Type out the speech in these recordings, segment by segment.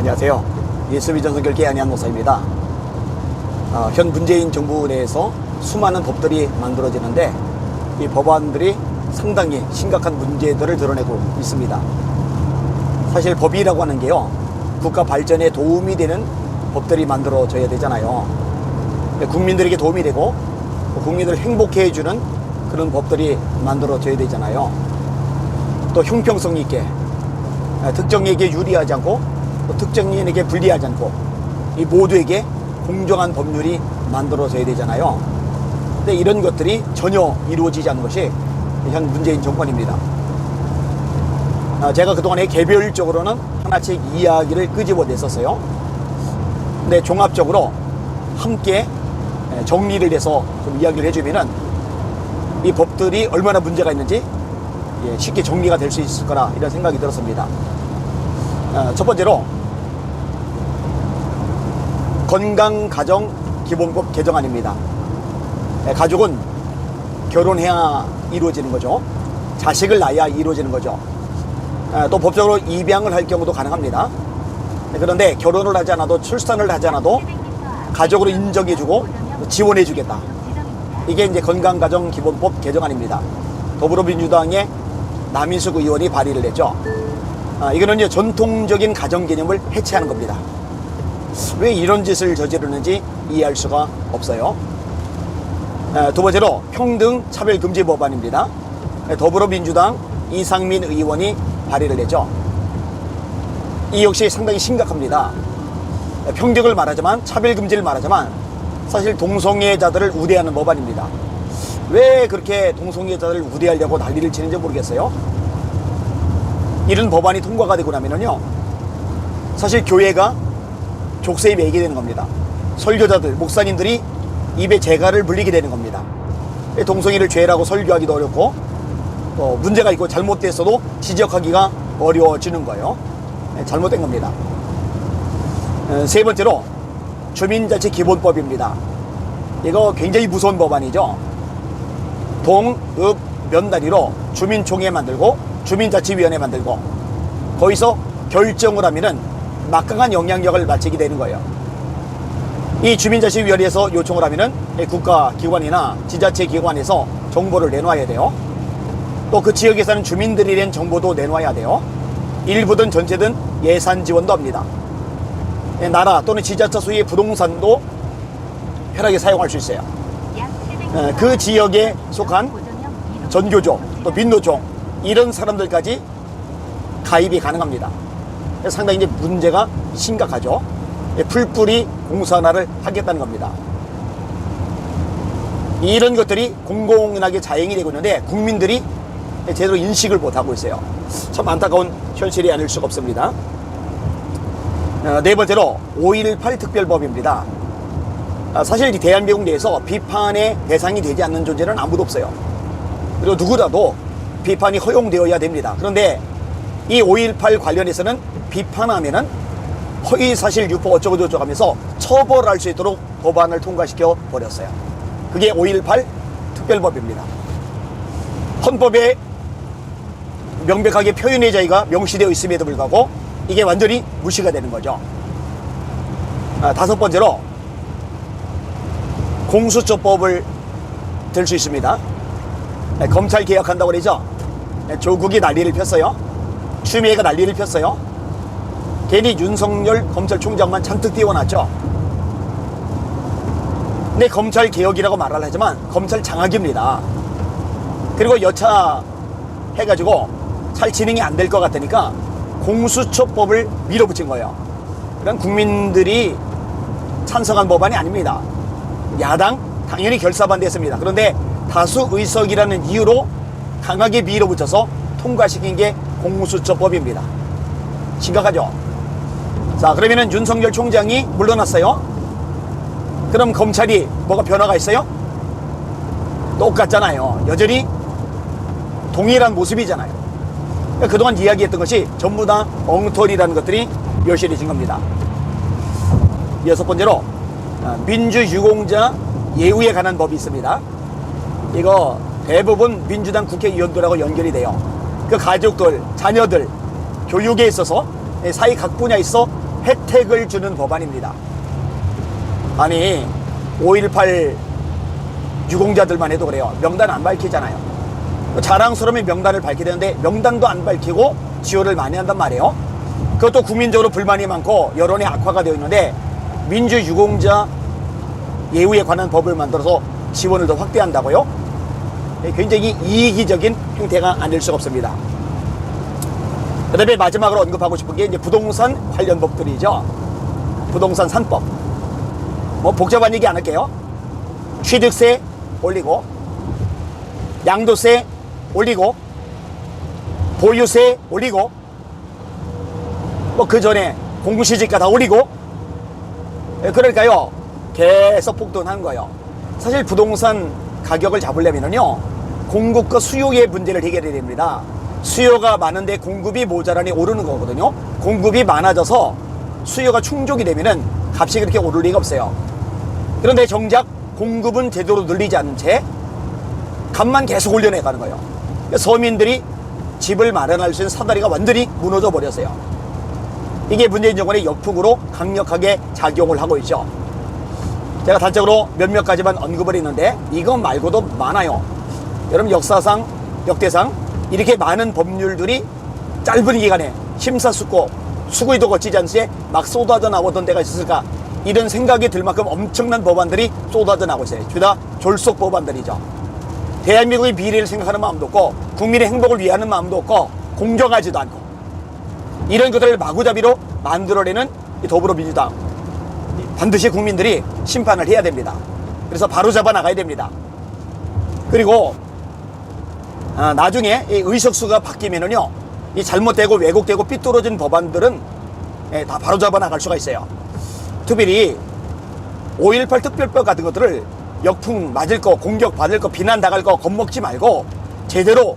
안녕하세요. 예수비 전성결계 안희한 목사입니다. 현 문재인 정부 내에서 수많은 법들이 만들어지는데 이 법안들이 상당히 심각한 문제들을 드러내고 있습니다. 사실 법이라고 하는 게요, 국가 발전에 도움이 되는 법들이 만들어져야 되잖아요. 국민들에게 도움이 되고 국민들을 행복해 해주는 그런 법들이 만들어져야 되잖아요. 또 형평성 있게 특정인에게 유리하지 않고 또 특정인에게 불리하지 않고 이 모두에게 공정한 법률이 만들어져야 되잖아요. 근데 이런 것들이 전혀 이루어지지 않는 것이 현 문재인 정권입니다. 제가 그동안에 개별적으로는 하나씩 이야기를 끄집어냈었어요. 근데 종합적으로 함께 정리를 해서 좀 이야기를 해주면은 이 법들이 얼마나 문제가 있는지 쉽게 정리가 될 수 있을 거라 이런 생각이 들었습니다. 첫 번째로 건강가정기본법 개정안입니다. 가족은 결혼해야 이루어지는 거죠. 자식을 낳아야 이루어지는 거죠. 또 법적으로 입양을 할 경우도 가능합니다. 그런데 결혼을 하지 않아도 출산을 하지 않아도 가족으로 인정해주고 지원해주겠다. 이게 이제 건강가정기본법 개정안입니다. 더불어민주당의 남인숙 의원이 발의를 했죠. 이거는요, 전통적인 가정 개념을 해체하는 겁니다. 왜 이런 짓을 저지르는지 이해할 수가 없어요. 두 번째로 평등차별금지 법안입니다. 더불어민주당 이상민 의원이 발의를 했죠. 이 역시 상당히 심각합니다. 평등을 말하자면, 차별금지를 말하자면 사실 동성애자들을 우대하는 법안입니다. 왜 그렇게 동성애자들을 우대하려고 난리를 치는지 모르겠어요. 이런 법안이 통과가 되고 나면은요, 사실 교회가 족쇄에 매게 되는 겁니다. 설교자들, 목사님들이 입에 재갈을 물리게 되는 겁니다. 동성애를 죄라고 설교하기도 어렵고 또 문제가 있고 잘못됐어도 지적하기가 어려워지는 거예요. 잘못된 겁니다. 세 번째로 주민자치기본법입니다. 이거 굉장히 무서운 법안이죠. 동, 읍, 면 단위로 주민총회 만들고 주민자치위원회 만들고 거기서 결정을 하면은 막강한 영향력을 미치게 되는 거예요. 이 주민자치위원회에서 요청을 하면은 국가기관이나 지자체기관에서 정보를 내놔야 돼요. 또 그 지역에 사는 주민들이 낸 정보도 내놔야 돼요. 일부든 전체든 예산 지원도 합니다. 나라 또는 지자체 소유의 부동산도 편하게 사용할 수 있어요. 그 지역에 속한 전교조, 또 민노총 이런 사람들까지 가입이 가능합니다. 상당히 이제 문제가 심각하죠. 풀뿌리 공산화를 하겠다는 겁니다. 이런 것들이 공공연하게 자행이 되고 있는데 국민들이 제대로 인식을 못하고 있어요. 참 안타까운 현실이 아닐 수가 없습니다. 네 번째로 5.18 특별법입니다. 사실 이 대한민국 내에서 비판의 대상이 되지 않는 존재는 아무도 없어요. 그리고 누구라도 비판이 허용되어야 됩니다. 그런데 이 5.18 관련해서는 비판하면은 허위사실 유포 어쩌고저쩌고 하면서 처벌할 수 있도록 법안을 통과시켜 버렸어요. 그게 5.18 특별법입니다. 헌법에 명백하게 표현의 자유가 명시되어 있음에도 불구하고 이게 완전히 무시가 되는 거죠. 다섯 번째로 공수처법을 들 수 있습니다. 검찰 개혁한다고 그러죠. 조국이 난리를 폈어요. 추미애가 난리를 폈어요. 괜히 윤석열 검찰총장만 잔뜩 띄워놨죠. 근데 검찰 개혁이라고 말을 하지만 검찰 장악입니다. 그리고 여차 해가지고 잘 진행이 안 될 것 같으니까 공수처법을 밀어붙인 거예요. 그건 국민들이 찬성한 법안이 아닙니다. 야당 당연히 결사반대했습니다. 그런데 다수 의석이라는 이유로 강하게 밀어붙여서 통과시킨 게 공수처법입니다. 심각하죠? 자, 그러면은 윤석열 총장이 물러났어요. 그럼 검찰이 뭐가 변화가 있어요? 똑같잖아요. 여전히 동일한 모습이잖아요. 그러니까 그동안 이야기했던 것이 전부 다 엉터리라는 것들이 묘실해진 겁니다. 여섯 번째로 민주유공자 예우에 관한 법이 있습니다. 이거 대부분 민주당 국회의원들하고 연결이 돼요. 그 가족들, 자녀들 교육에 있어서 사회 각 분야에 있어 혜택을 주는 법안입니다. 아니 5.18 유공자들만 해도 그래요. 명단 안 밝히잖아요. 자랑스러우면 명단을 밝히게 되는데 명단도 안 밝히고 지원을 많이 한단 말이에요. 그것도 국민적으로 불만이 많고 여론이 악화가 되어 있는데 민주유공자 예우에 관한 법을 만들어서 지원을 더 확대한다고요? 굉장히 이기적인 행태가 아닐 수가 없습니다. 그 다음에 마지막으로 언급하고 싶은 게 이제 부동산 관련 법들이죠. 부동산 3법. 뭐 복잡한 얘기 안 할게요. 취득세 올리고, 양도세 올리고, 보유세 올리고, 뭐 그 전에 공시지가 다 올리고, 그러니까요 계속 폭등하는 거예요. 사실 부동산 가격을 잡으려면요 공급과 수요의 문제를 해결해야 됩니다. 수요가 많은데 공급이 모자라니 오르는 거거든요. 공급이 많아져서 수요가 충족이 되면은 값이 그렇게 오를 리가 없어요. 그런데 정작 공급은 제대로 늘리지 않은 채 값만 계속 올려내가는 거예요. 서민들이 집을 마련할 수 있는 사다리가 완전히 무너져 버렸어요. 이게 문재인 정권의 역풍으로 강력하게 작용을 하고 있죠. 제가 단적으로 몇몇 가지만 언급을 했는데 이것 말고도 많아요. 여러분 역사상 역대상 이렇게 많은 법률들이 짧은 기간에 심사숙고 수고에도 거치지 않은 채 막 쏟아져 나오던 때가 있었을까, 이런 생각이 들 만큼 엄청난 법안들이 쏟아져 나오고 있어요. 죄다 졸속 법안들이죠. 대한민국의 미래를 생각하는 마음도 없고 국민의 행복을 위하는 마음도 없고 공정하지도 않고 이런 것들을 마구잡이로 만들어내는 이 더불어민주당, 반드시 국민들이 심판을 해야 됩니다. 그래서 바로잡아 나가야 됩니다. 그리고 나중에 이 의석수가 바뀌면은요 이 잘못되고 왜곡되고 삐뚤어진 법안들은 다 바로잡아 나갈 수가 있어요. 특별히 5.18 특별법 같은 것들을 역풍 맞을 거, 공격 받을 거, 비난 당할 거 겁먹지 말고 제대로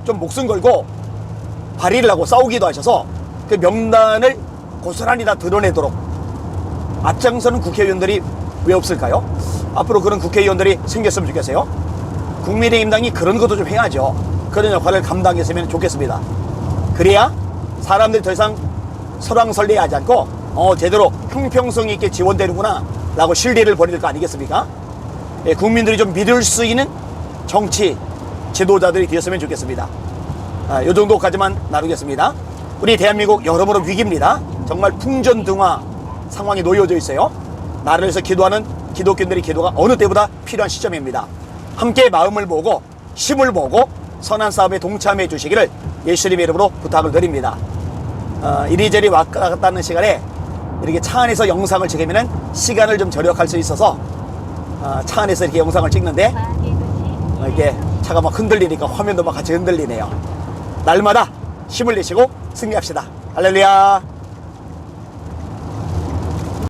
좀 목숨 걸고 발의를 하고 싸우기도 하셔서 그 명단을 고스란히 다 드러내도록 앞장서는 국회의원들이 왜 없을까요? 앞으로 그런 국회의원들이 생겼으면 좋겠어요. 국민의힘당이 그런 것도 좀 해야죠. 그런 역할을 감당했으면 좋겠습니다. 그래야 사람들이 더 이상 설왕설래하지 않고 제대로 형평성 있게 지원되는구나 라고 신뢰를 버릴 거 아니겠습니까? 예, 국민들이 좀 믿을 수 있는 정치 지도자들이 되었으면 좋겠습니다. 요 정도까지만 나누겠습니다. 우리 대한민국 여러모로 위기입니다. 정말 풍전등화 상황이 놓여져 있어요. 나라를 위해서 기도하는 기독교인들의 기도가 어느 때보다 필요한 시점입니다. 함께 마음을 모으고 힘을 모으고 선한 싸움에 동참해 주시기를 예수님의 이름으로 부탁을 드립니다. 이리저리 왔다 갔다 하는 시간에 이렇게 차 안에서 영상을 찍으면 시간을 좀 절약할 수 있어서 차 안에서 이렇게 영상을 찍는데 이렇게 차가 막 흔들리니까 화면도 막 같이 흔들리네요. 날마다 힘을 내시고 승리합시다. 할렐루야.